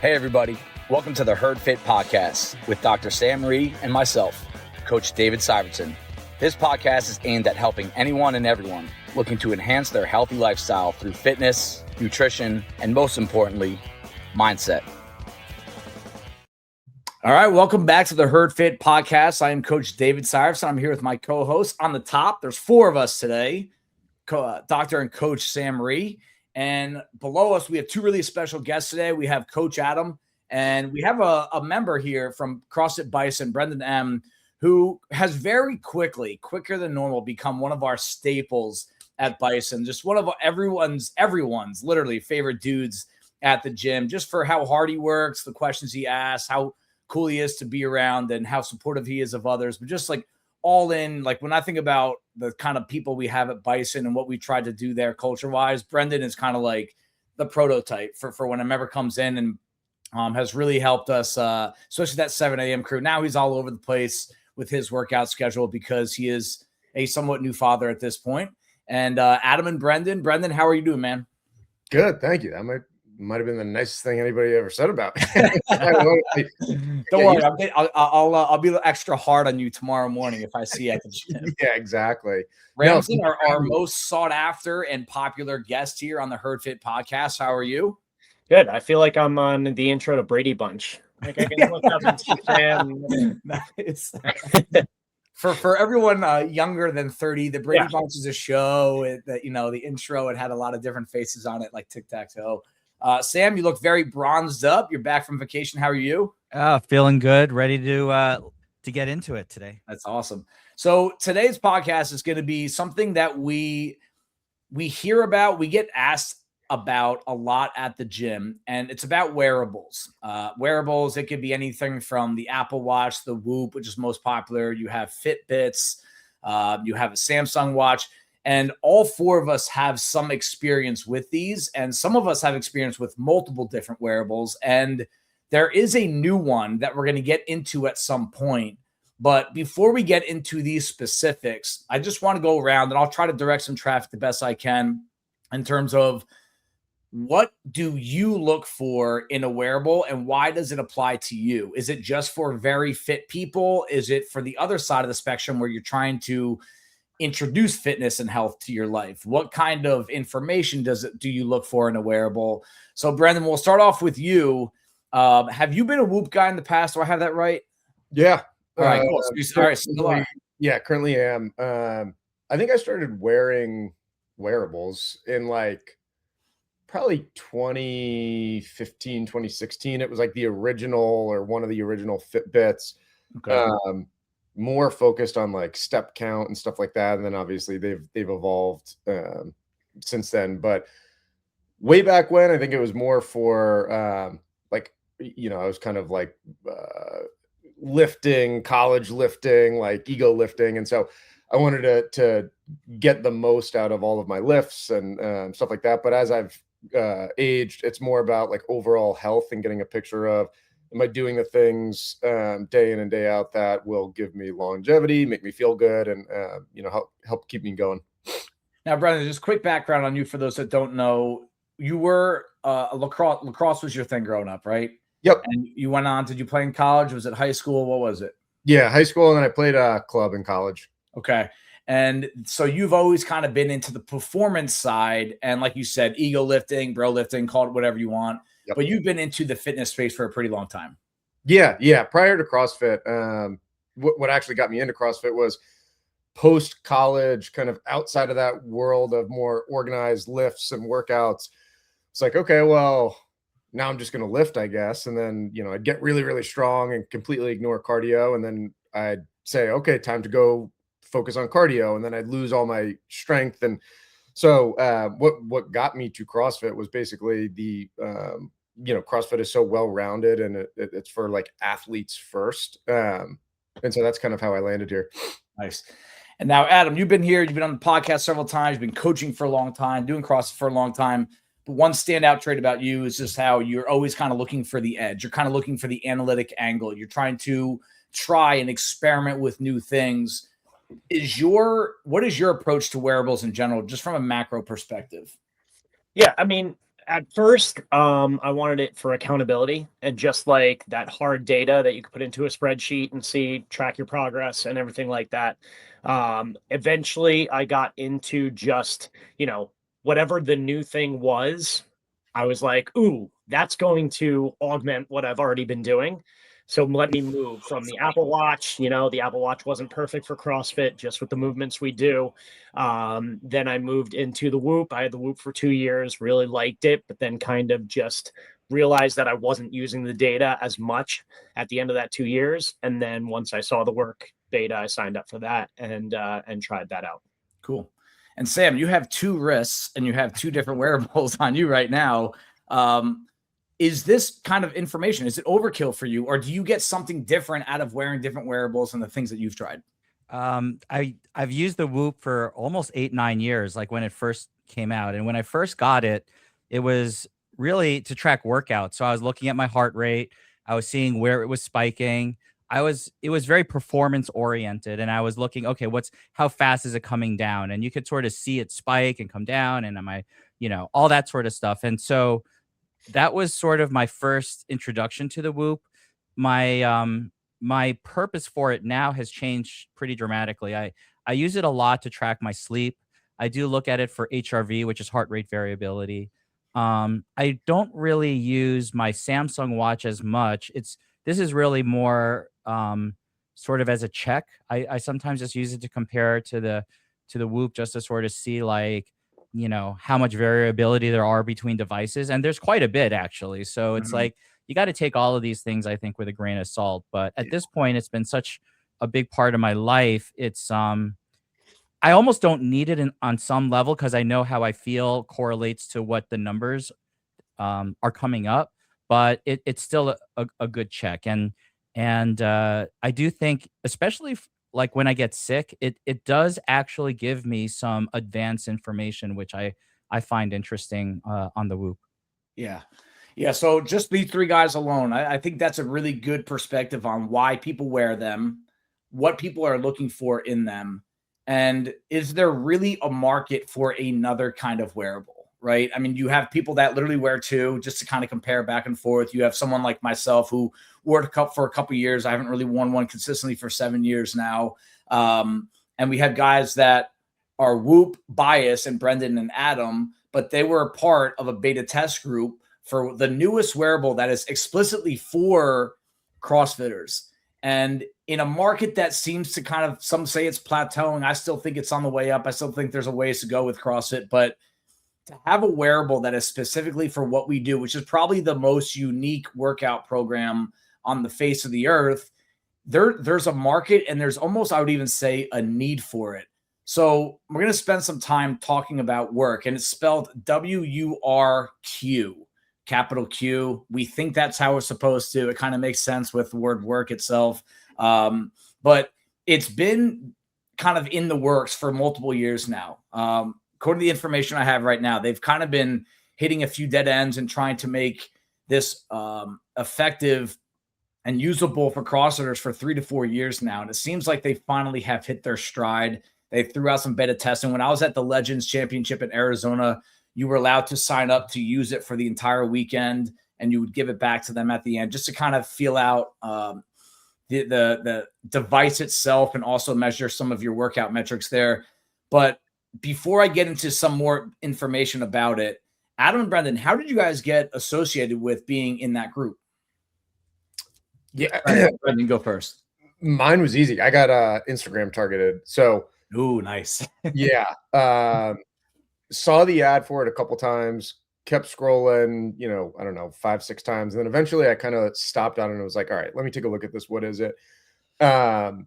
Hey, everybody. Welcome to the Herd Fit Podcast with Dr. Sam Ree and myself, Coach David Syvertson. This podcast is aimed at helping anyone and everyone looking to enhance their healthy lifestyle through fitness, nutrition, and most importantly, mindset. All right, welcome back to the Herd Fit Podcast. I am Coach David Syvertson. I'm here with my co-host. On the top, there's four of us today, Dr. and Coach Sam Ree. And below us, we have two really special guests today. We have Coach Adam, and we have a member here from CrossFit Bison, Brendan M., who has very quickly, quicker than normal, become one of our staples at Bison. Just one of everyone's literally favorite dudes at the gym, just for how hard he works, the questions he asks, how cool he is to be around, and how supportive he is of others. But just like all in, like when I think about the kind of people we have at Bison and what we tried to do there culture-wise, Brendan is kind of like the prototype for when a member comes in and has really helped us, especially that 7 a.m. crew. Now he's all over the place with his workout schedule because he is a somewhat new father at this point. And Adam and Brendan, how are you doing, man? Good, thank you. That might have been the nicest thing anybody ever said about me. Don't worry, I'll be extra hard on you tomorrow morning if I see you at the gym. Yeah, exactly. Ramsey, our most sought after and popular guest here on the Herd Fit Podcast. How are you? Good. I feel like I'm on the intro to Brady Bunch. Like I can look up and see Sam. Nice. For everyone younger than 30, the Brady Bunch is a show that, the intro, it had a lot of different faces on it, like tic-tac-toe. Sam, you look very bronzed up. You're back from vacation. How are you? Feeling good. Ready to get into it today. That's awesome. So today's podcast is going to be something that we hear about, we get asked about a lot at the gym, and it's about wearables. Wearables, it could be anything from the Apple Watch, the Whoop, which is most popular. You have Fitbits, you have a Samsung Watch, and all four of us have some experience with these, and some of us have experience with multiple different wearables, and there is a new one that we're going to get into at some point. But before we get into these specifics, I just want to go around, and I'll try to direct some traffic the best I can in terms of what do you look for in a wearable and why does it apply to you? Is it just for very fit people? Is it for the other side of the spectrum where you're trying to introduce fitness and health to your life? What kind of information do you look for in a wearable? So Brendan, we'll start off with you. Have you been a Whoop guy in the past? Do I have that right? Yeah. All right, cool. Yeah, currently am. I think I started wearing wearables in probably 2015, 2016. It was like the original or one of the original Fitbits. Okay. More focused on like step count and stuff like that. And then obviously they've evolved since then. But way back when, I think it was more for I was kind of like lifting, college lifting, like ego lifting. And so I wanted to get the most out of all of my lifts and stuff like that. But as I've aged, it's more about like overall health and getting a picture of, am I doing the things day in and day out that will give me longevity, make me feel good, and help keep me going. Now, Brendan, just quick background on you for those that don't know. You were lacrosse. Lacrosse was your thing growing up, right? Yep. And you went on. Did you play in college? Was it high school? What was it? Yeah, high school, and then I played club in college. Okay. And so you've always kind of been into the performance side. And like you said, ego lifting, bro lifting, call it whatever you want. Yep. But you've been into the fitness space for a pretty long time. Yeah. Prior to CrossFit, what actually got me into CrossFit was post-college, kind of outside of that world of more organized lifts and workouts. It's like, okay, well, now I'm just going to lift, I guess. And then, I'd get really, really strong and completely ignore cardio. And then I'd say, okay, time to go focus on cardio, and then I'd lose all my strength. And so what got me to CrossFit was basically the CrossFit is so well-rounded, and it's for like athletes first, and so that's kind of how I landed here. Nice. And now, Adam, you've been here, you've been on the podcast several times, you've been coaching for a long time, doing CrossFit for a long time. But one standout trait about you is just how you're always kind of looking for the edge. You're kind of looking for the analytic angle. You're trying to try and experiment with new things. What is your approach to wearables in general, just from a macro perspective? Yeah, I mean, At first, I wanted it for accountability and just like that hard data that you could put into a spreadsheet and see, track your progress and everything like that. Eventually, I got into just, whatever the new thing was, I was like, ooh, that's going to augment what I've already been doing. So let me move from the Apple Watch. The Apple Watch wasn't perfect for CrossFit, just with the movements we do. Then I moved into the Whoop. I had the Whoop for 2 years, really liked it, but then kind of just realized that I wasn't using the data as much at the end of that 2 years. And then once I saw the WURQ beta, I signed up for that and tried that out. Cool. And Sam, you have two wrists and you have two different wearables on you right now. Is this kind of information, is it overkill for you, or do you get something different out of wearing different wearables and the things that you've tried? I've used the Whoop for almost 8-9 years, like when it first came out. And when I first got it, it was really to track workouts. So I was looking at my heart rate, I was seeing where it was spiking. It was very performance oriented, and I was looking, okay, how fast is it coming down? And you could sort of see it spike and come down, and all that sort of stuff. And so that was sort of my first introduction to the Whoop. My purpose for it now has changed pretty dramatically. I use it a lot to track my sleep. I do look at it for HRV, which is heart rate variability. I don't really use my Samsung watch as much. This is really more sort of as a check. I sometimes just use it to compare to the Whoop, just to sort of see how much variability there are between devices, and there's quite a bit actually. So it's like you got to take all of these things, I think, with a grain of salt. But at this point, it's been such a big part of my life. I almost don't need it on some level, because I know how I feel correlates to what the numbers are coming up. But it's still a good check, and I do think, especially like when I get sick, it does actually give me some advanced information, which I find interesting on the Whoop. Yeah. Yeah. So just these three guys alone, I think that's a really good perspective on why people wear them, what people are looking for in them, and is there really a market for another kind of wearable? Right. I mean, you have people that literally wear two just to kind of compare back and forth. You have someone like myself who wore a cup for a couple of years. I haven't really worn one consistently for 7 years now. And we had guys that are Whoop, Bias, and Brendan and Adam, but they were a part of a beta test group for the newest wearable that is explicitly for CrossFitters. And in a market that seems to kind of, some say it's plateauing, I still think it's on the way up. I still think there's a ways to go with CrossFit, but to have a wearable that is specifically for what we do, which is probably the most unique workout program on the face of the earth, there's a market, and there's almost, I would even say, a need for it. So we're going to spend some time talking about WURQ, and it's spelled WURQ, capital Q. We think that's how it's supposed to. It kind of makes sense with the word work itself. But it's been kind of in the works for multiple years now. According to the information I have right now, they've kind of been hitting a few dead ends and trying to make this effective and usable for CrossFitters for 3 to 4 years now. And it seems like they finally have hit their stride. They threw out some beta testing. When I was at the Legends Championship in Arizona, you were allowed to sign up to use it for the entire weekend, and you would give it back to them at the end just to kind of feel out the device itself and also measure some of your workout metrics there. But before I get into some more information about it, Adam and Brendan, how did you guys get associated with being in that group? Yeah, Brendan, go first. Mine was easy. I got Instagram targeted. So, ooh, nice. Yeah. Saw the ad for it a couple times, kept scrolling, I don't know, 5-6 times. And then eventually I kind of stopped on it and was like, all right, let me take a look at this. What is it? And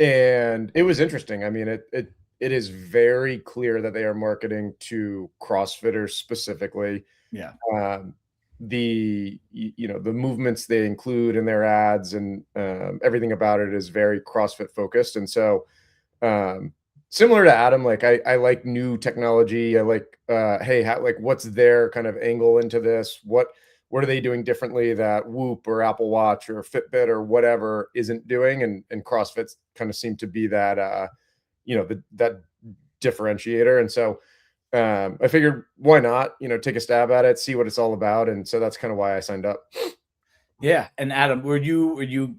it was interesting. I mean, it is very clear that they are marketing to CrossFitters specifically. Yeah. The movements they include in their ads and everything about it is very CrossFit focused. And so similar to Adam, like I like new technology. I like, hey, what's their kind of angle into this? What are they doing differently that Whoop or Apple Watch or Fitbit or whatever isn't doing? And CrossFit kind of seemed to be that, that differentiator. And so I figured why not, take a stab at it, see what it's all about. And so that's kind of why I signed up. Yeah. And Adam, did you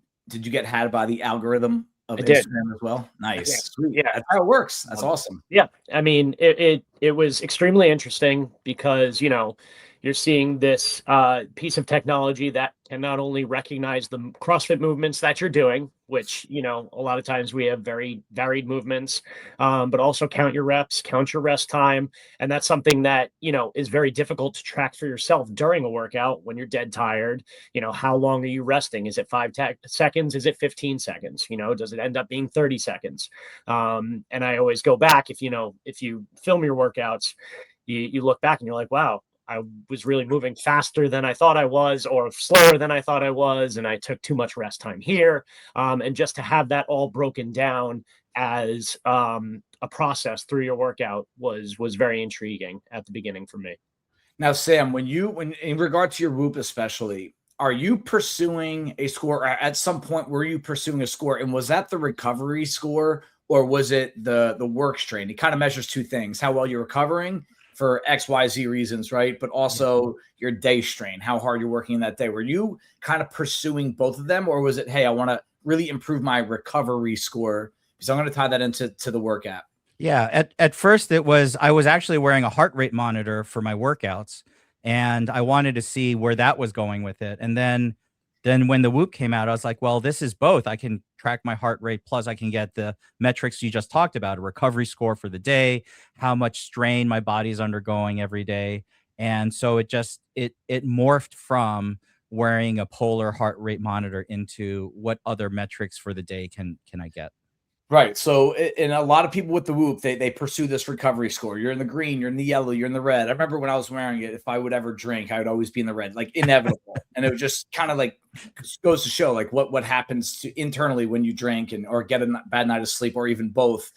get had by the algorithm of I did. Instagram as well? Yeah. Nice. Sweet. Yeah. That's how it works. That's awesome. Yeah. I mean, it was extremely interesting because, you're seeing this piece of technology that can not only recognize the CrossFit movements that you're doing, which, a lot of times we have very varied movements, but also count your reps, count your rest time. And that's something that, is very difficult to track for yourself during a workout when you're dead tired. How long are you resting? Is it 5 seconds? Is it 15 seconds? Does it end up being 30 seconds? And I always go back, if you film your workouts, you look back and you're like, wow, I was really moving faster than I thought I was, or slower than I thought I was, and I took too much rest time here. And just to have that all broken down as a process through your workout was very intriguing at the beginning for me. Now, Sam, when in regard to your WURQ especially, are you pursuing a score, or at some point were you pursuing a score, and was that the recovery score or was it the WURQ strain? It kind of measures two things: how well you're recovering for XYZ reasons, right? But also your day strain, how hard you're working in that day. Were you kind of pursuing both of them, or was it, hey, I want to really improve my recovery score because I'm going to tie that into the WURQ app? Yeah, at first I was actually wearing a heart rate monitor for my workouts, and I wanted to see where that was going with it. And then when the WURQ came out, I was like, well, this is both. I can track my heart rate, plus I can get the metrics you just talked about, a recovery score for the day, how much strain my body's undergoing every day. And so it morphed from wearing a polar heart rate monitor into what other metrics for the day can I get. Right. So, and a lot of people with the WURQ, they pursue this recovery score. You're in the green, you're in the yellow, you're in the red. I remember when I was wearing it, if I would ever drink, I would always be in the red, like inevitable. And it would just kind of like goes to show like what happens internally when you drink or get a bad night of sleep or even both.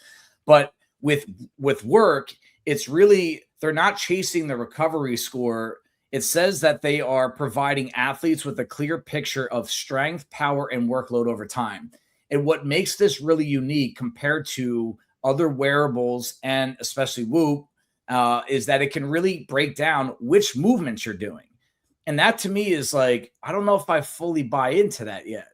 But with WURQ, it's really, they're not chasing the recovery score. It says that they are providing athletes with a clear picture of strength, power, and workload over time. And what makes this really unique compared to other wearables and especially WURQ is that it can really break down which movements you're doing. And that to me is like, I don't know if I fully buy into that yet.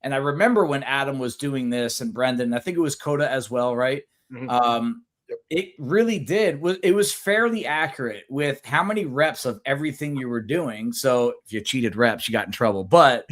And I remember when Adam was doing this and Brendan, I think it was Coda as well, right? Mm-hmm. It really did. It was fairly accurate with how many reps of everything you were doing. So if you cheated reps, you got in trouble. But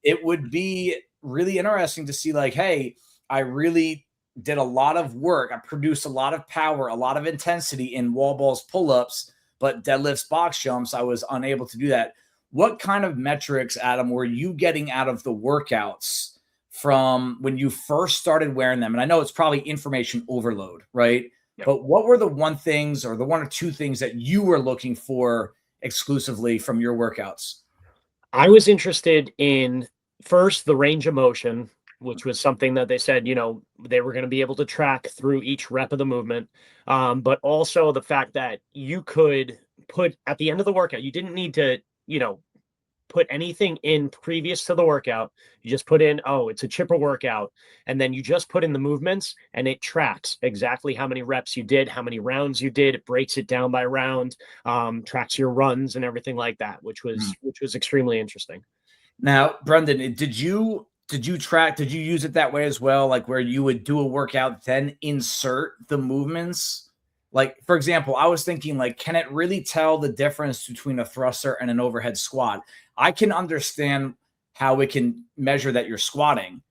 it would be really interesting to see like, hey, I really did a lot of work. I produced a lot of power, a lot of intensity in wall balls, pull-ups, but deadlifts, box jumps, I was unable to do that. What kind of metrics, Adam, were you getting out of the workouts from when you first started wearing them? And I know it's probably information overload, right? Yep. But what were the one or two things that you were looking for exclusively from your workouts? I was interested in first the range of motion, which was something that they said, they were going to be able to track through each rep of the movement. But also the fact that you could put at the end of the workout, you didn't need to, put anything in previous to the workout. You just put in, it's a chipper workout. And then you just put in the movements and it tracks exactly how many reps you did, how many rounds you did. It breaks it down by round, tracks your runs and everything like that, which was extremely interesting. Now, Brendan, did you use it that way as well? Like where you would do a workout, then insert the movements? Like, for example, I was thinking like, can it really tell the difference between a thruster and an overhead squat? I can understand how it can measure that you're squatting,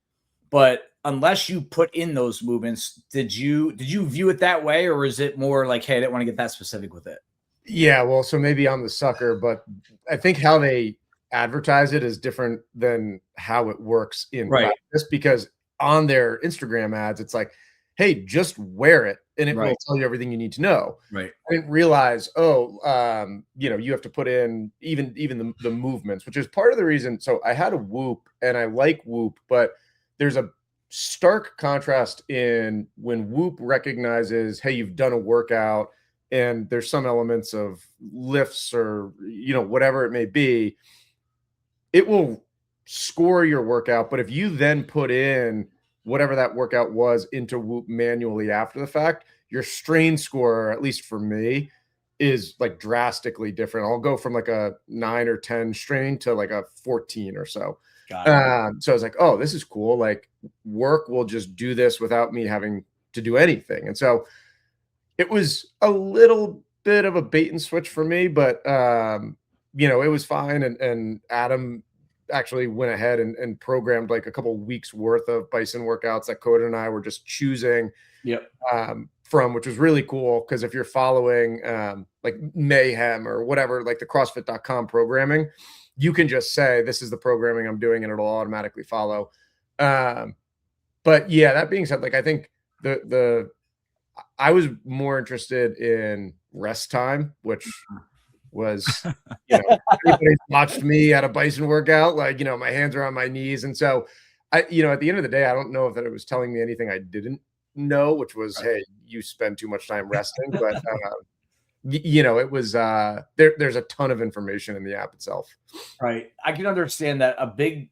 but unless you put in those movements, did you view it that way? Or is it more like, hey, I didn't want to get that specific with it? Yeah, well, so maybe I'm the sucker, but I think how they advertise it is different than how it works in practice, because on their Instagram ads, it's like, hey, just wear it and it will tell you everything you need to know. Right. I didn't realize, you have to put in even the movements, which is part of the reason. So I had a WURQ and I like WURQ, but there's a stark contrast in when WURQ recognizes, hey, you've done a workout and there's some elements of lifts or, whatever it may be. It will score your workout, but if you then put in whatever that workout was into WURQ manually after the fact, your strain score, at least for me, is like drastically different. I'll go from like a 9 or 10 strain to like a 14 or so. So I was like, oh, this is cool. Like WURQ will just do this without me having to do anything. And so it was a little bit of a bait and switch for me, but you know, it was fine. And Adam actually went ahead and programmed like a couple weeks worth of bison workouts that Coda and I were just choosing from, which was really cool. Cause if you're following like Mayhem or whatever, like the CrossFit.com programming, you can just say, this is the programming I'm doing, and it'll automatically follow. But yeah, that being said, like, I think I was more interested in rest time, which was, you know, everybody watched me at a bison workout, like, you know, my hands are on my knees. And so you know, at the end of the day, I don't know if that it was telling me anything I didn't know, which was, hey, you spend too much time resting. But you know, it was there's a ton of information in the app itself. Right. I can understand that a big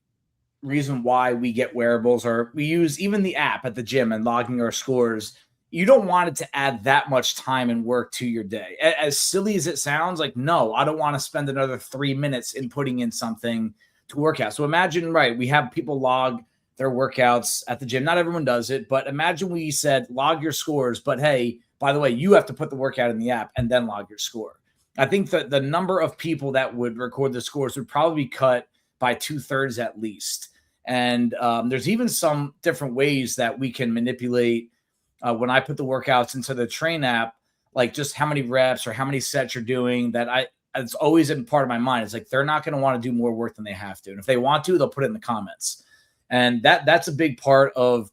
reason why we get wearables, or we use even the app at the gym and logging our scores. You don't want it to add that much time and work to your day. As silly as it sounds, like, no, I don't want to spend another 3 minutes in putting in something to work out. So imagine, right, we have people log their workouts at the gym. Not everyone does it, but imagine we said log your scores, but hey, by the way, you have to put the workout in the app and then log your score. I think that the number of people that would record the scores would probably be cut by 2/3 at least. And there's even some different ways that we can manipulate when I put the workouts into the train app, like just how many reps or how many sets you're doing. It's always in part of my mind. It's like, they're not going to want to do more work than they have to. And if they want to, they'll put it in the comments. And that's a big part of,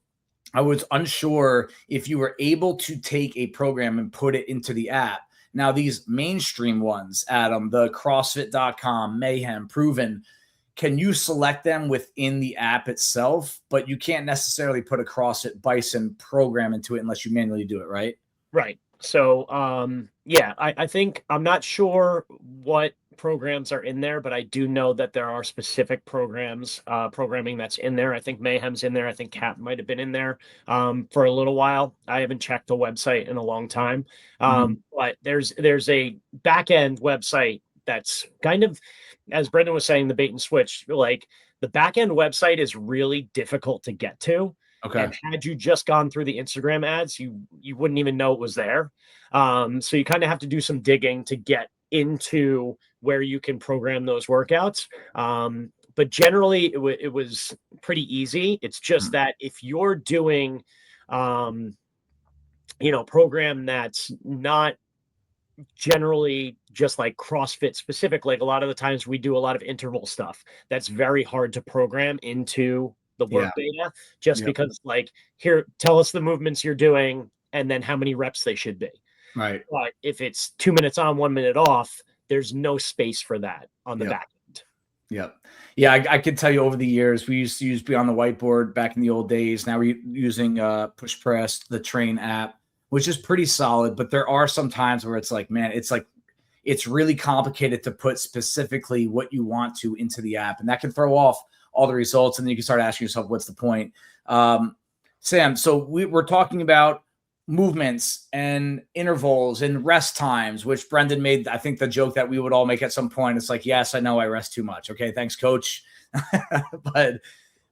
I was unsure if you were able to take a program and put it into the app. Now, these mainstream ones, Adam, the CrossFit.com, Mayhem, Proven, can you select them within the app itself? But you can't necessarily put a CrossFit Bison program into it unless you manually do it, right? Right. So, yeah, I think, I'm not sure what programs are in there, but I do know that there are specific programs, programming that's in there. I think Mayhem's in there. I think Cap might have been in there for a little while. I haven't checked the website in a long time. But there's a back end website that's kind of, as Brendan was saying, the bait and switch. Like, the back end website is really difficult to get to. Okay. And had you just gone through the Instagram ads, you wouldn't even know it was there. So you kind of have to do some digging to get into where you can program those workouts. But generally, it was pretty easy. It's just that if you're doing, you know, program that's not generally just like CrossFit specific, like a lot of the times we do a lot of interval stuff that's very hard to program into the WURQ data, just because, like, here, tell us the movements you're doing and then how many reps they should be. Right. But if it's 2 minutes on, 1 minute off, there's no space for that on the back end. Yep. Yeah, I could tell you over the years, we used to use Beyond the Whiteboard back in the old days. Now we're using Push Press, the Train app, which is pretty solid. But there are some times where it's like, man, it's really complicated to put specifically what you want to into the app. And that can throw off all the results. And then you can start asking yourself, what's the point? Sam, so we're talking about movements and intervals and rest times, which Brendan made, I think, the joke that we would all make at some point. It's like, yes, I know I rest too much. Okay, thanks, coach. But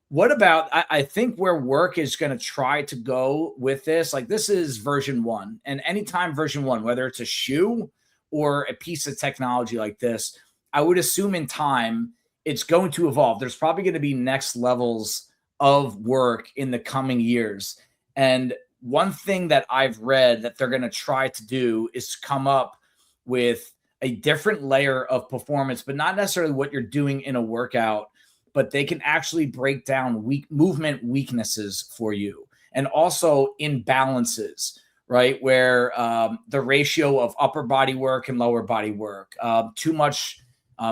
what about, I think where WURQ is going to try to go with this, like, this is version 1. And anytime version 1, whether it's a shoe or a piece of technology like this, I would assume in time it's going to evolve. There's probably going to be next levels of WURQ in the coming years. And one thing that I've read that they're going to try to do is come up with a different layer of performance, but not necessarily what you're doing in a workout, but they can actually break down movement weaknesses for you, and also imbalances, right? Where the ratio of upper body work and lower body work, too much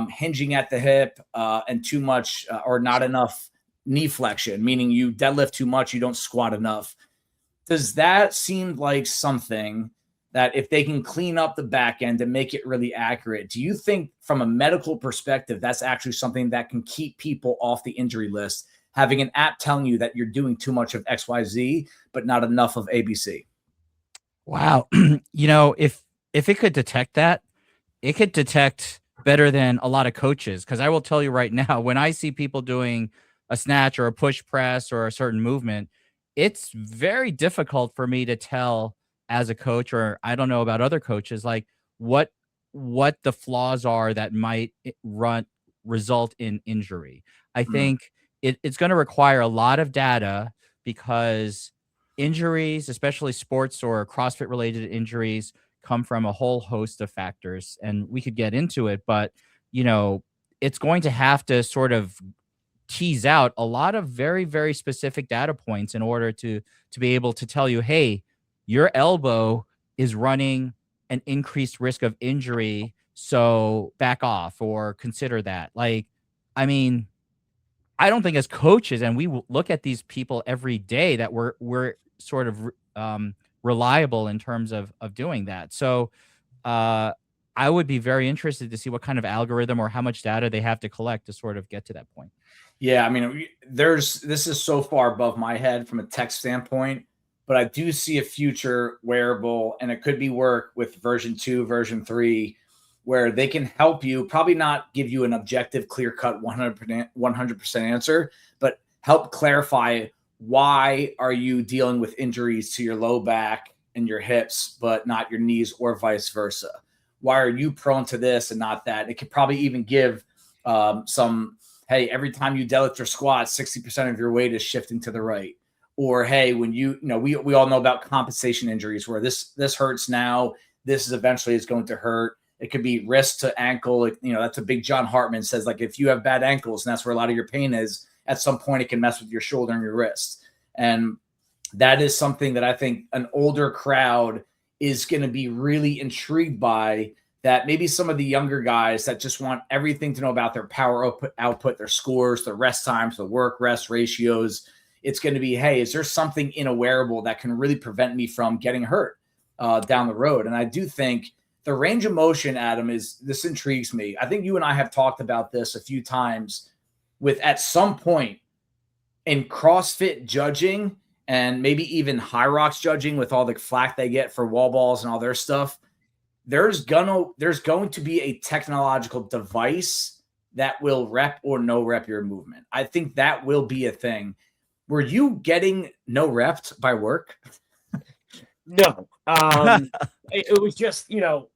hinging at the hip and too much or not enough knee flexion, meaning you deadlift too much, you don't squat enough. Does that seem like something that if they can clean up the back end and make it really accurate, do you think from a medical perspective, that's actually something that can keep people off the injury list, having an app telling you that you're doing too much of XYZ, but not enough of ABC? Wow. If it could detect that, it could detect better than a lot of coaches. Because I will tell you right now, when I see people doing a snatch or a push press or a certain movement, it's very difficult for me to tell as a coach, or I don't know about other coaches, like what the flaws are that might result in injury. I Mm. think it's going to require a lot of data, because injuries, especially sports or CrossFit related injuries, come from a whole host of factors, and we could get into it, but you know, it's going to have to sort of tease out a lot of very, very specific data points in order to be able to tell you, hey, your elbow is running an increased risk of injury, so back off or consider that. Like, I mean, I don't think as coaches, and we look at these people every day, that we're sort of reliable in terms of doing that. So I would be very interested to see what kind of algorithm or how much data they have to collect to sort of get to that point. Yeah, I mean, this is so far above my head from a tech standpoint, but I do see a future wearable, and it could be WURQ with version 2, version 3, where they can help you, probably not give you an objective, clear-cut 100% answer, but help clarify why are you dealing with injuries to your low back and your hips, but not your knees, or vice versa. Why are you prone to this and not that? It could probably even give some, hey, every time you deadlift or squat, 60% of your weight is shifting to the right. Or, hey, when we all know about compensation injuries, where this hurts now, this is eventually is going to hurt. It could be wrist to ankle. Like, that's a big John Hartman says, like, if you have bad ankles and that's where a lot of your pain is, at some point it can mess with your shoulder and your wrist. And that is something that I think an older crowd is going to be really intrigued by, that maybe some of the younger guys that just want everything to know about their power output, their scores, their rest times, the work rest ratios. It's going to be, hey, is there something in a wearable that can really prevent me from getting hurt down the road? And I do think the range of motion, Adam, this intrigues me. I think you and I have talked about this a few times, with at some point in CrossFit judging, and maybe even High Rocks judging, with all the flack they get for wall balls and all their stuff, there's going to be a technological device that will rep or no rep your movement. I think that will be a thing. Were you getting no repped by WURQ? No. It was just,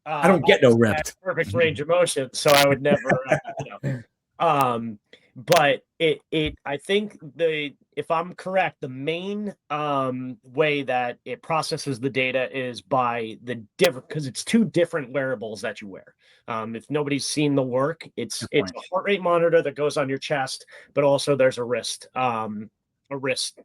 I don't get no repped. Perfect range of motion, so I would never, but I think if I'm correct, the main way that it processes the data is by the different, because it's two different wearables that you wear. If nobody's seen the WURQ, it's a heart rate monitor that goes on your chest, but also there's a wrist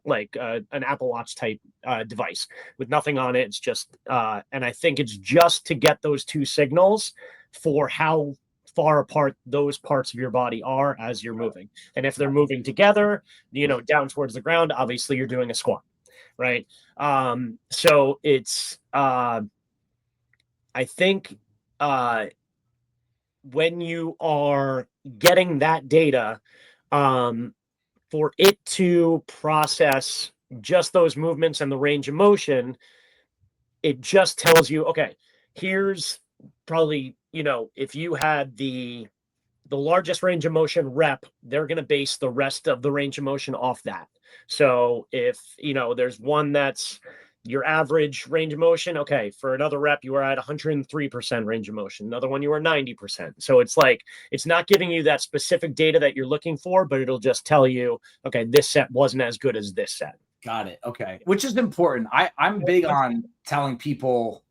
like an Apple Watch type device with nothing on it. It's just and I think it's just to get those two signals for how far apart those parts of your body are as you're moving. And if they're moving together, down towards the ground, obviously you're doing a squat, right? So it's I think when you are getting that data, for it to process just those movements and the range of motion, it just tells you, okay, here's probably, if you had the largest range of motion rep, they're going to base the rest of the range of motion off that. So if, there's one that's your average range of motion, okay, for another rep, you are at 103% range of motion. Another one, you are 90%. So it's like, it's not giving you that specific data that you're looking for, but it'll just tell you, okay, this set wasn't as good as this set. Got it. Okay. Which is important. I'm big on telling people,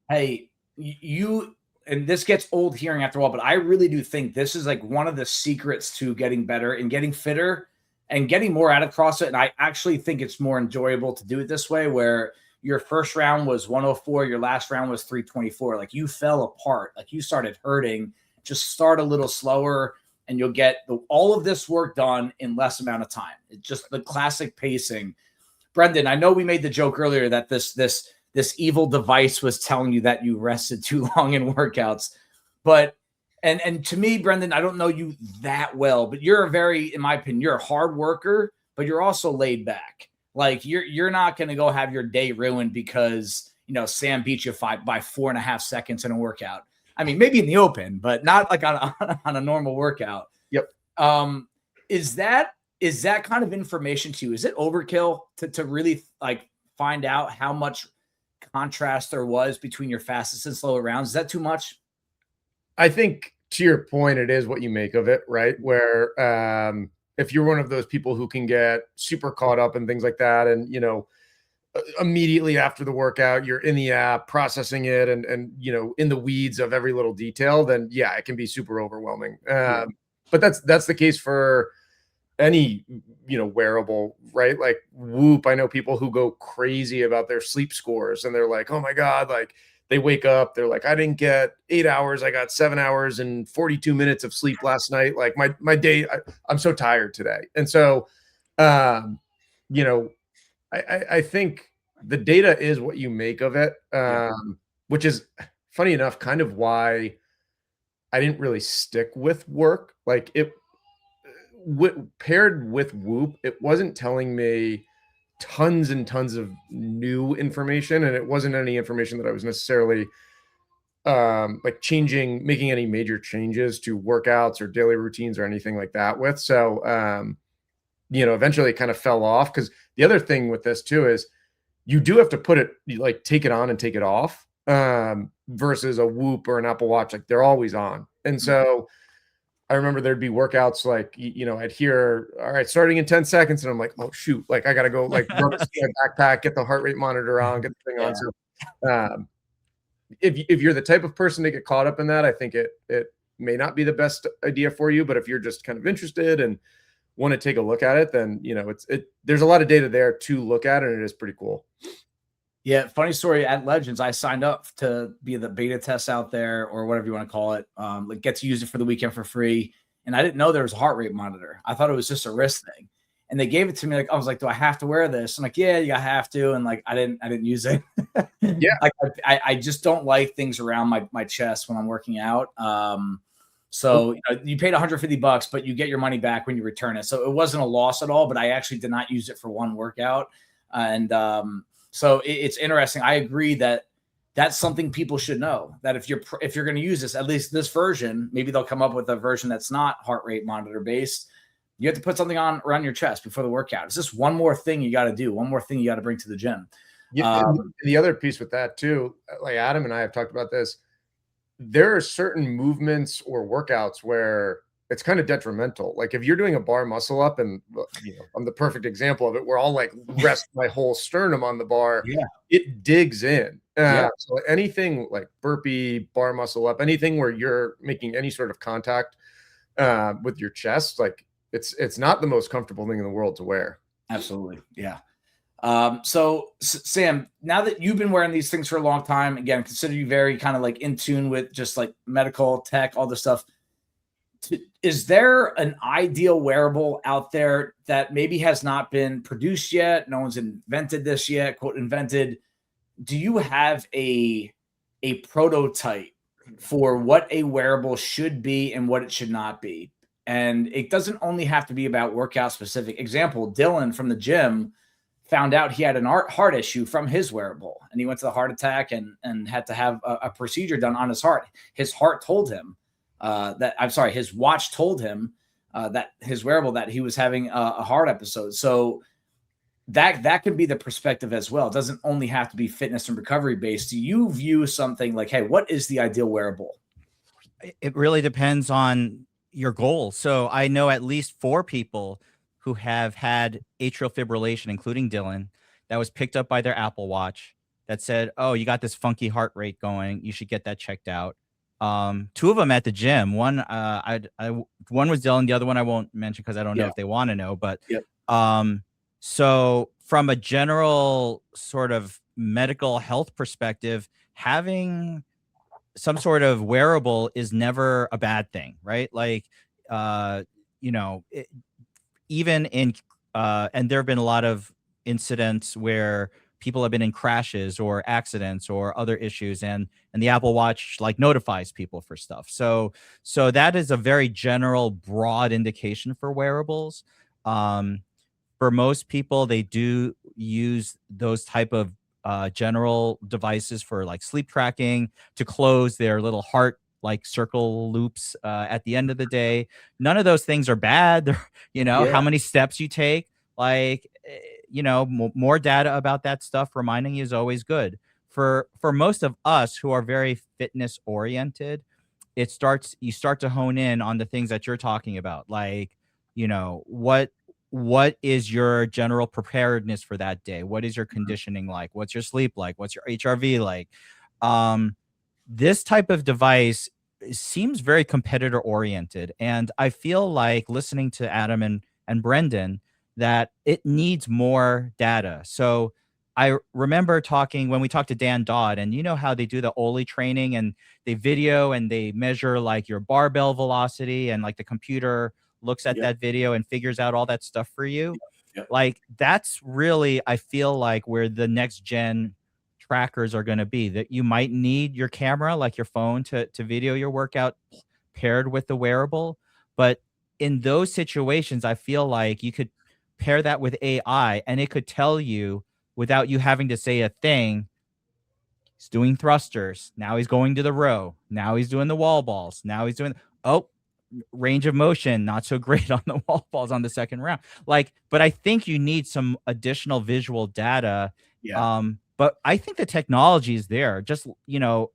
hey, and this gets old hearing after a while, but I really do think this is like one of the secrets to getting better and getting fitter and getting more out of CrossFit. And I actually think it's more enjoyable to do it this way, where your first round was 104, your last round was 324. Like, you fell apart, like you started hurting. Just start a little slower and you'll get all of this work done in less amount of time. It's just the classic pacing. Brendan, I know we made the joke earlier that this evil device was telling you that you rested too long in workouts, but and to me, Brendan, I don't know you that well, but you're in my opinion, you're a hard worker, but you're also laid back. Like, you're not going to go have your day ruined because Sam beat you by 4.5 seconds in a workout. I mean, maybe in the open, but not like on a normal workout. Yep. Is that kind of information to you? Is it overkill to really like find out how much contrast there was between your fastest and slower rounds? Is that too much? I think to your point, it is what you make of it, right? Where if you're one of those people who can get super caught up in things like that, and immediately after the workout, you're in the app processing it and in the weeds of every little detail, then yeah, it can be super overwhelming. But that's the case for any wearable, right? Like Whoop, I know people who go crazy about their sleep scores, and they're like, oh my god, like they wake up, they're like, I didn't get 8 hours, I got 7 hours and 42 minutes of sleep last night. Like my day, I'm so tired today. And so I think the data is what you make of it, which is funny enough kind of why I didn't really stick with WURQ. Like paired with Whoop, it wasn't telling me tons and tons of new information, and it wasn't any information that I was necessarily like making any major changes to workouts or daily routines or anything like that with. So eventually it kind of fell off, because the other thing with this too is you do have to put it, like take it on and take it off, versus a Whoop or an Apple Watch, like they're always on. And so I remember there'd be workouts like, I'd hear, all right, starting in 10 seconds. And I'm like, oh shoot, like I got to go like rub my backpack, get the heart rate monitor on, get the thing on. So if you're the type of person to get caught up in that, I think it may not be the best idea for you. But if you're just kind of interested and want to take a look at it, then, there's a lot of data there to look at, and it is pretty cool. Yeah. Funny story, at Legends, I signed up to be the beta test out there, or whatever you want to call it. Like get to use it for the weekend for free. And I didn't know there was a heart rate monitor. I thought it was just a wrist thing. And they gave it to me. Like, I was like, do I have to wear this? I'm like, yeah, you have to. And like, I didn't use it. Yeah. Like I just don't like things around my chest when I'm working out. So you paid $150, but you get your money back when you return it. So it wasn't a loss at all, but I actually did not use it for one workout. So it's interesting. I agree that that's something people should know, that if you're going to use this, at least this version, maybe they'll come up with a version that's not heart rate monitor based. You have to put something on around your chest before the workout. It's just one more thing you got to do. One more thing you got to bring to the gym. Yeah. The other piece with that too, like Adam and I have talked about this, there are certain movements or workouts where it's kind of detrimental. Like if you're doing a bar muscle up, and I'm the perfect example of it, where I'll like rest my whole sternum on the bar, it digs in. So anything like burpee, bar muscle up, anything where you're making any sort of contact with your chest, like it's not the most comfortable thing in the world to wear. Absolutely. Yeah. So Sam, now that you've been wearing these things for a long time, again, consider you very kind of like in tune with just like medical tech, all this stuff. Is there an ideal wearable out there that maybe has not been produced yet? No one's invented this yet, quote invented. Do you have a prototype for what a wearable should be and what it should not be? And it doesn't only have to be about workout specific. Example, Dylan from the gym found out he had an heart issue from his wearable, and he went to the heart attack and had to have a procedure done on his heart. His heart told him his watch told him that his wearable, that he was having a heart episode. So that could be the perspective as well. It doesn't only have to be fitness and recovery based. Do you view something like, hey, what is the ideal wearable? It really depends on your goal. So I know at least 4 people who have had atrial fibrillation, including Dylan, that was picked up by their Apple Watch that said, oh, you got this funky heart rate going, you should get that checked out. 2 of them at the gym. One one was Dylan, the other one I won't mention because I don't know if they want to know. But so from a general sort of medical health perspective, having some sort of wearable is never a bad thing, right? Like even in and there have been a lot of incidents where people have been in crashes or accidents or other issues, and the Apple Watch like notifies people for stuff. So that is a very general, broad indication for wearables. For most people, they do use those type of general devices for like sleep tracking to close their little heart like circle loops at the end of the day. None of those things are bad. How many steps you take, like, more data about that stuff reminding you is always good. For most of us who are very fitness oriented, you start to hone in on the things that you're talking about, like, what is your general preparedness for that day? What is your conditioning like? What's your sleep like? What's your HRV like? This type of device seems very competitor oriented, and I feel like, listening to Adam and Brendan, that it needs more data. So I remember when we talked to Dan Dodd, and how they do the Oli training, and they video and they measure like your barbell velocity, and like the computer looks at that video and figures out all that stuff for you. Like, that's really, I feel like, where the next gen trackers are going to be, that you might need your camera, like your phone, to video your workout paired with the wearable. But in those situations, I feel like you could pair that with AI, and it could tell you, without you having to say a thing, he's doing thrusters, now he's going to the row, now he's doing the wall balls, now he's doing, range of motion not so great on the wall balls on the second round. Like, but I think you need some additional visual data. But I think the technology is there. Just,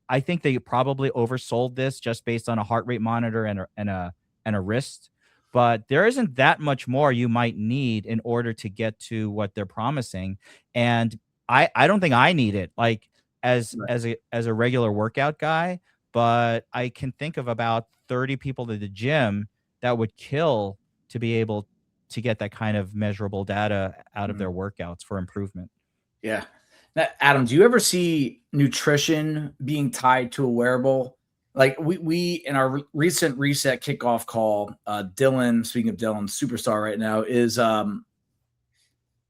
I think they probably oversold this just based on a heart rate monitor and a wrist. But there isn't that much more you might need in order to get to what they're promising. And I don't think I need it, like, as a regular workout guy, but I can think of about 30 people at the gym that would kill to be able to get that kind of measurable data out of their workouts for improvement. Yeah. Now, Adam, do you ever see nutrition being tied to a wearable? Like, we in our recent reset kickoff call, Dylan, speaking of Dylan, superstar right now, is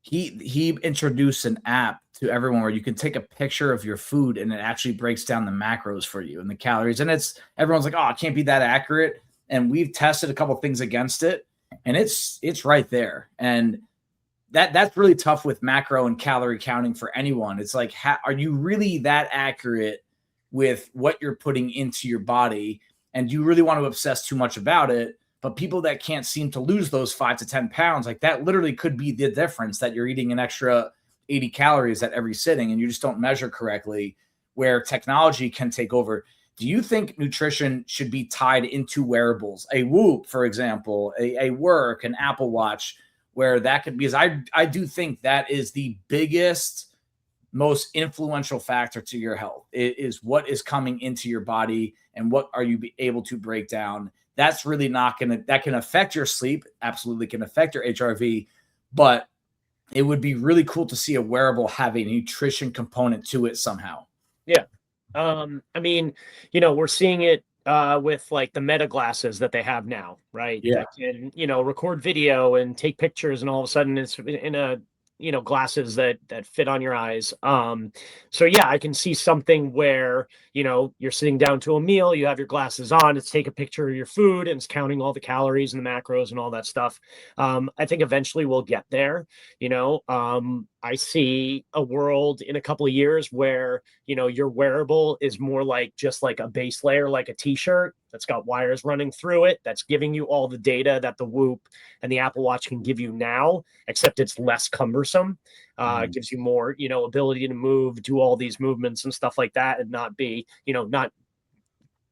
he introduced an app to everyone where you can take a picture of your food and it actually breaks down the macros for you and the calories. And everyone's like, oh, it can't be that accurate. And we've tested a couple things against it, and it's right there. And that's really tough with macro and calorie counting for anyone. It's like, are you really that accurate with what you're putting into your body? And do you really want to obsess too much about it? But people that can't seem to lose those 5 to 10 pounds, like, that literally could be the difference, that you're eating an extra 80 calories at every sitting and you just don't measure correctly, where technology can take over. Do you think nutrition should be tied into wearables? A Whoop, for example, a WURQ, an Apple Watch, where that could be, because I do think that is the biggest, most influential factor to your health. It is what is coming into your body and what are you able to break down. That's really not going to, that can affect your sleep, absolutely can affect your HRV, but it would be really cool to see a wearable have a nutrition component to it somehow. Yeah. I mean, we're seeing it with like the Meta glasses that they have now, right? Yeah. That can, record video and take pictures, and all of a sudden it's in a, glasses that fit on your eyes. So yeah, I can see something where, you're sitting down to a meal, you have your glasses on, it's take a picture of your food and it's counting all the calories and the macros and all that stuff. I think eventually we'll get there. I see a world in a couple of years where, your wearable is more like just like a base layer, like a t-shirt that's got wires running through it, that's giving you all the data that the Whoop and the Apple Watch can give you now, except it's less cumbersome. It gives you more, ability to move, do all these movements and stuff like that, and not be, not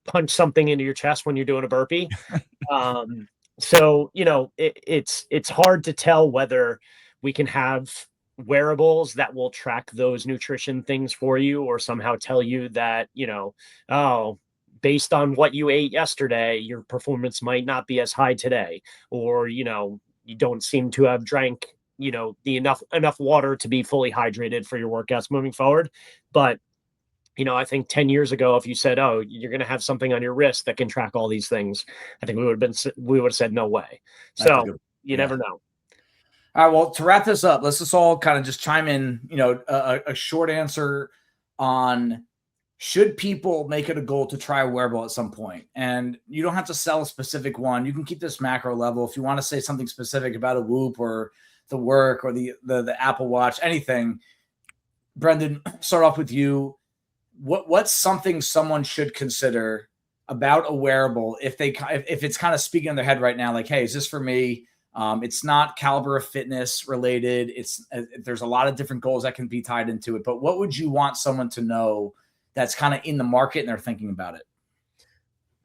punch something into your chest when you're doing a burpee. So, it's hard to tell whether we can have wearables that will track those nutrition things for you, or somehow tell you that, based on what you ate yesterday, your performance might not be as high today, or, you don't seem to have drank, the enough water to be fully hydrated for your workouts moving forward. But, I think 10 years ago, if you said, oh, you're going to have something on your wrist that can track all these things, I think we would have said no way. So you never know. All right, well, to wrap this up, let's just all kind of just chime in, a short answer on, should people make it a goal to try a wearable at some point? And you don't have to sell a specific one. You can keep this macro level. If you want to say something specific about a Whoop or the WURQ or the Apple Watch, anything, Brendan, start off with you. What's something someone should consider about a wearable if it's kind of speaking in their head right now, like, hey, is this for me? It's not caliber of fitness related. There's a lot of different goals that can be tied into it. But what would you want someone to know that's kind of in the market and they're thinking about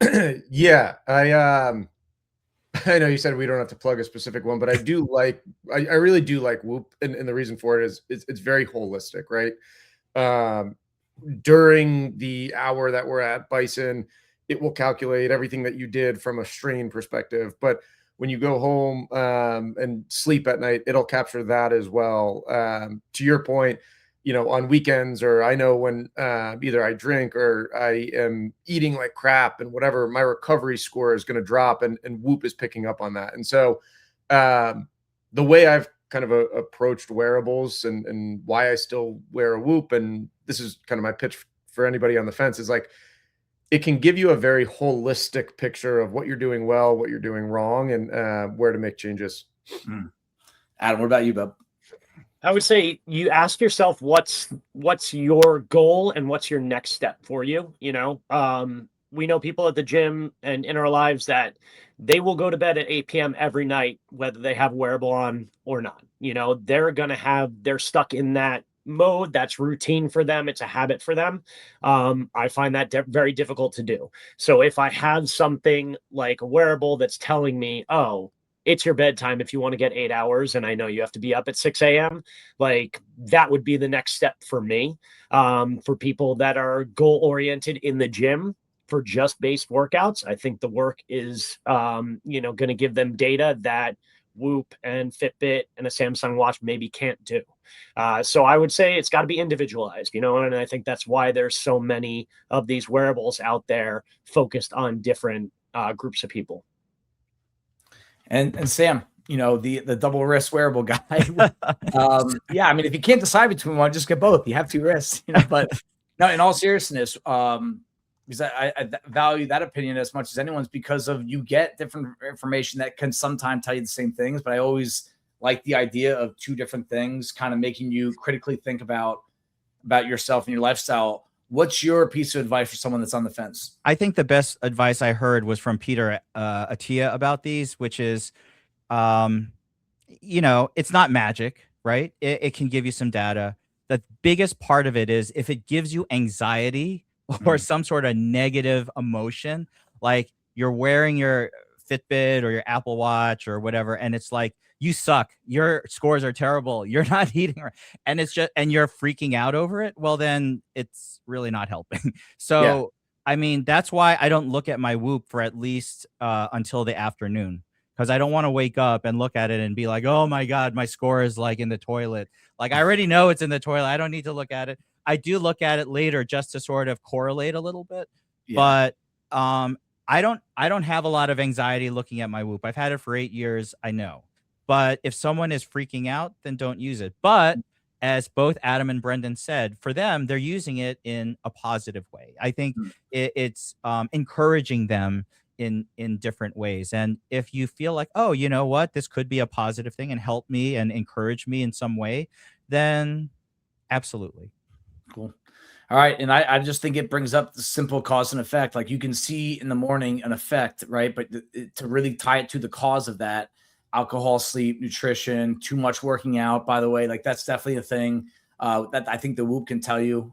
it? Yeah, I know you said we don't have to plug a specific one, but I do like, I really do like Whoop. And the reason for it is it's very holistic, right? During the hour that we're at Bison, it will calculate everything that you did from a strain perspective. But when you go home and sleep at night, it'll capture that as well. To your point, you know, on weekends, or I know when either I drink or I am eating like crap and whatever, my recovery score is going to drop, and Whoop is picking up on that. And so the way I've kind of approached wearables and why I still wear a Whoop, and this is kind of my pitch for anybody on the fence, is like, it can give you a very holistic picture of what you're doing well, what you're doing wrong, and where to make changes. Adam, what about you, bub? I would say you ask yourself what's your goal and what's your next step for you. You know, we know people at the gym and in our lives that they will go to bed at 8 p.m. every night, whether they have a wearable on or not. You know, they're stuck in that mode. That's routine for them. It's a habit for them. I find that very difficult to do. So if I have something like a wearable that's telling me, oh, it's your bedtime if you want to get 8 hours, and I know you have to be up at 6 a.m., like that would be the next step for me. For people that are goal-oriented in the gym for just base workouts, I think the WURQ is, going to give them data that Whoop and Fitbit and a Samsung watch maybe can't do. So I would say it's got to be individualized, and I think that's why there's so many of these wearables out there focused on different groups of people. And Sam, the double wrist wearable guy. Yeah, I mean, if you can't decide between one, just get both. You have 2 wrists, but no, in all seriousness, because I value that opinion as much as anyone's, because of you get different information that can sometimes tell you the same things, but I always like the idea of 2 different things, kind of making you critically think about yourself and your lifestyle. What's your piece of advice for someone that's on the fence? I think the best advice I heard was from Peter Attia about these, which is, it's not magic, right? It can give you some data. The biggest part of it is if it gives you anxiety or some sort of negative emotion, like you're wearing your Fitbit or your Apple Watch or whatever, and it's like, you suck, your scores are terrible, you're not eating right, and it's just, and you're freaking out over it, well, then it's really not helping. So yeah. I mean, that's why I don't look at my Whoop for at least until the afternoon, because I don't want to wake up and look at it and be like, oh my God, my score is like in the toilet. Like, I already know it's in the toilet. I don't need to look at it. I do look at it later just to sort of correlate a little bit. Yeah. But I don't have a lot of anxiety looking at my Whoop. I've had it for 8 years. I know. But if someone is freaking out, then don't use it. But as both Adam and Brendan said, for them, they're using it in a positive way. I think it's encouraging them in different ways. And if you feel like, oh, you know what, this could be a positive thing and help me and encourage me in some way, then absolutely. Cool. All right. And I just think it brings up the simple cause and effect. Like, you can see in the morning an effect, right? But to really tie it to the cause of that, alcohol, sleep, nutrition, too much working out, by the way, like that's definitely a thing that I think the Whoop can tell you.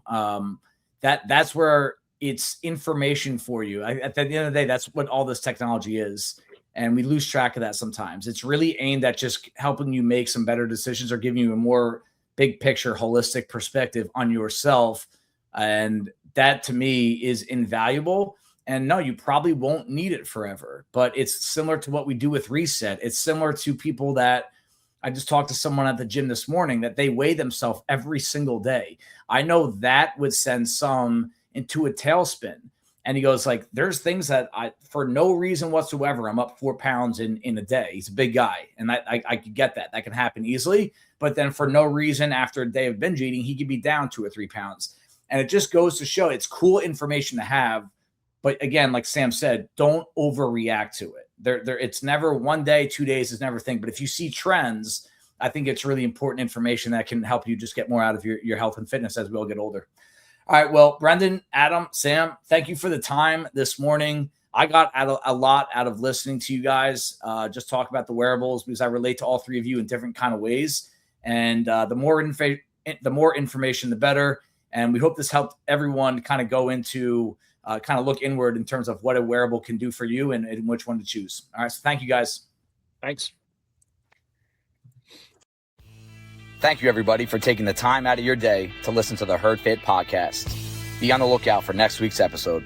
That's where it's information for you. At the end of the day, that's what all this technology is. And we lose track of that sometimes. It's really aimed at just helping you make some better decisions or giving you a more big picture, holistic perspective on yourself. And that, to me, is invaluable. And no, you probably won't need it forever, but it's similar to what we do with Reset. It's similar to people that I just talked to someone at the gym this morning that they weigh themselves every single day. I know that would send some into a tailspin. And he goes, like, there's things that for no reason whatsoever, I'm up 4 pounds in a day. He's a big guy. And I could get that. That can happen easily. But then for no reason, after a day of binge eating, he could be down 2 or 3 pounds. And it just goes to show it's cool information to have. But again, like Sam said, don't overreact to it. It's never 1 day, 2 days is never a thing. But if you see trends I think it's really important information that can help you just get more out of your health and fitness as we all get older. All right. Well, Brendan, Adam, Sam, thank you for the time this morning. I got a lot out of listening to you guys just talk about the wearables, because I relate to all three of you in different kind of ways. And the more information, the better. And we hope this helped everyone kind of go into kind of look inward in terms of what a wearable can do for you and which one to choose. All right. So thank you guys. Thanks. Thank you, everybody, for taking the time out of your day to listen to the Herd Fit podcast. Be on the lookout for next week's episode.